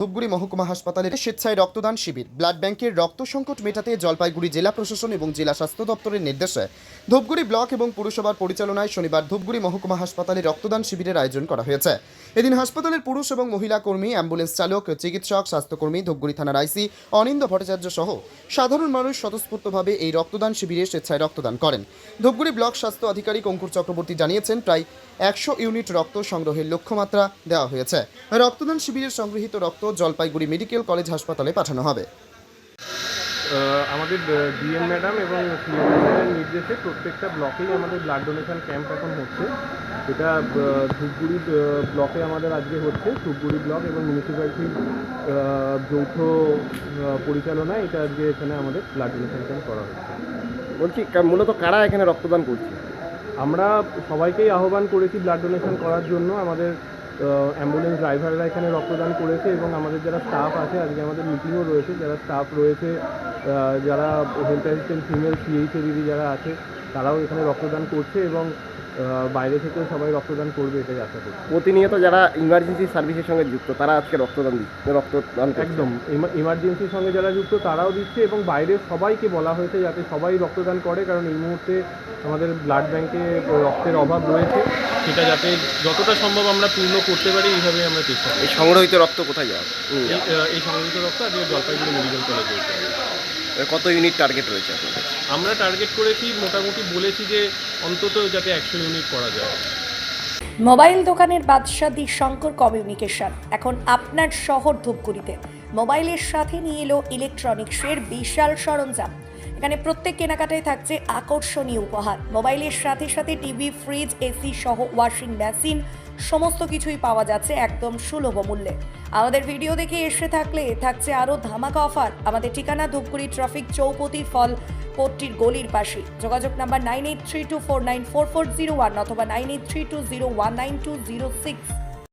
ধূপগুড়ি মহকুমা হাসপাতালের স্বেচ্ছায় রক্তদান শিবির। ব্লাড ব্যাংকের রক্ত সংকট মেটাতে জলপাইগুড়ি জেলা প্রশাসন এবং জেলা স্বাস্থ্য দপ্তরের নির্দেশে ধূপগুড়ি ব্লক এবং পুরসভার পরিচালনায় শনিবার ধূপগুড়ি মহকুমা হাসপাতালে রক্তদান শিবিরের আয়োজন করা হয়েছে। এদিন হাসপাতালের পুরুষ এবং মহিলা কর্মী, অ্যাম্বুলেন্স চালক, চিকিৎসক, স্বাস্থ্যকর্মী, ধূপগুড়ি থানার আইসি অনিন্দ ভট্টাচার্য সহ সাধারণ মানুষ স্বতঃস্ফূর্তভাবে এই রক্তদান শিবিরে স্বেচ্ছায় রক্তদান করেন। ধূপগুড়ি ব্লক স্বাস্থ্য আধিকারিক অঙ্কুর চক্রবর্তী জানিয়েছেন, প্রায় 100 ইউনিট রক্ত সংগ্রহের লক্ষ্যমাত্রা দেওয়া হয়েছে। রক্তদান শিবিরের সংগৃহীত রক্ত জলপাইগুড়ি মেডিকেল কলেজ হাসপাতালে পাঠানো হবে। আমাদের ডিএম ম্যাডাম এবং সিএমের নির্দেশে প্রত্যেকটা ব্লকেই আমাদের ব্লাড ডোনেশন ক্যাম্প এখন হচ্ছে। এটা ধূপগুড়ি ব্লকে আমাদের আজকে হচ্ছে। ধূপগুড়ি ব্লক এবং মিউনিসিপ্যালিটির যৌথ পরিচালনায় এটা আজকে এখানে আমাদের ব্লাড ডোনেশন ক্যাম্প করা হচ্ছে। বলছি মূলত কারা এখানে রক্তদান করছে? আমরা সবাইকেই আহ্বান করেছি ব্লাড ডোনেশন করার জন্য। আমাদের অ্যাম্বুলেন্স ড্রাইভাররা এখানে রক্তদান করেছে এবং আমাদের যারা স্টাফ আছে, আজকে আমাদের মিটিংও রয়েছে, যারা স্টাফ রয়েছে, যারা হেলথ অ্যাসিস্ট্যান্ট, ফিমেল সিএইচএ দিদি যারা আছে, তারাও এখানে রক্তদান করছে এবং বাইরে থেকেও সবাই রক্তদান করবে এটাই আশা করছি। প্রতিনিয়ত যারা ইমার্জেন্সি সার্ভিসের সঙ্গে যুক্ত তারা আজকে রক্তদান করছে। একদম ইমার্জেন্সির সঙ্গে যারা যুক্ত তারাও দিচ্ছে এবং বাইরের সবাইকে বলা হয়েছে যাতে সবাই রক্তদান করে, কারণ এই মুহূর্তে আমাদের ব্লাড ব্যাংকে রক্তের অভাব রয়েছে। সেটা যাতে যতটা সম্ভব আমরা পূর্ণ করতে পারি, এইভাবে আমরা চেষ্টা করি। এই সংগ্রহিত রক্ত কোথায় যাবে? এই সংগঠিত রক্ত আজকে জলপাইগুড়ি মেডিকেল কলেজে হয়েছে। কত ইউনিট টার্গেট রয়েছে আপনাদের? আমরা টার্গেট করেছি, মোটামুটি বলেছি যে অন্তত যাতে 100 ইউনিট করা যায়। মোবাইল দোকানের বাদশাহ দি শঙ্কর কমিউনিকেশন এখন আপনার শহর ধূপগুড়িতে মোবাইলের সাথে নিয়ে এলো ইলেকট্রনিক্সের বিশাল সরঞ্জাম। এখানে প্রত্যেক কেনাকাটায় থাকছে আকর্ষণীয় উপহার। মোবাইলের সাথে সাথে টিভি, ফ্রিজ, এসি সহ ওয়াশিং মেশিন সমস্ত কিছুই পাওয়া যাচ্ছে একদম সুলভ মূল্যে। আমাদের ভিডিও দেখে এসে থাকলে থাকছে আরও ধামাকা অফার। আমাদের ঠিকানা ধূপগুড়ি ট্রাফিক চৌপতি ফল কোর্টটির গলির পাশে। যোগাযোগ নাম্বার 9832494401 অথবা 9832019206।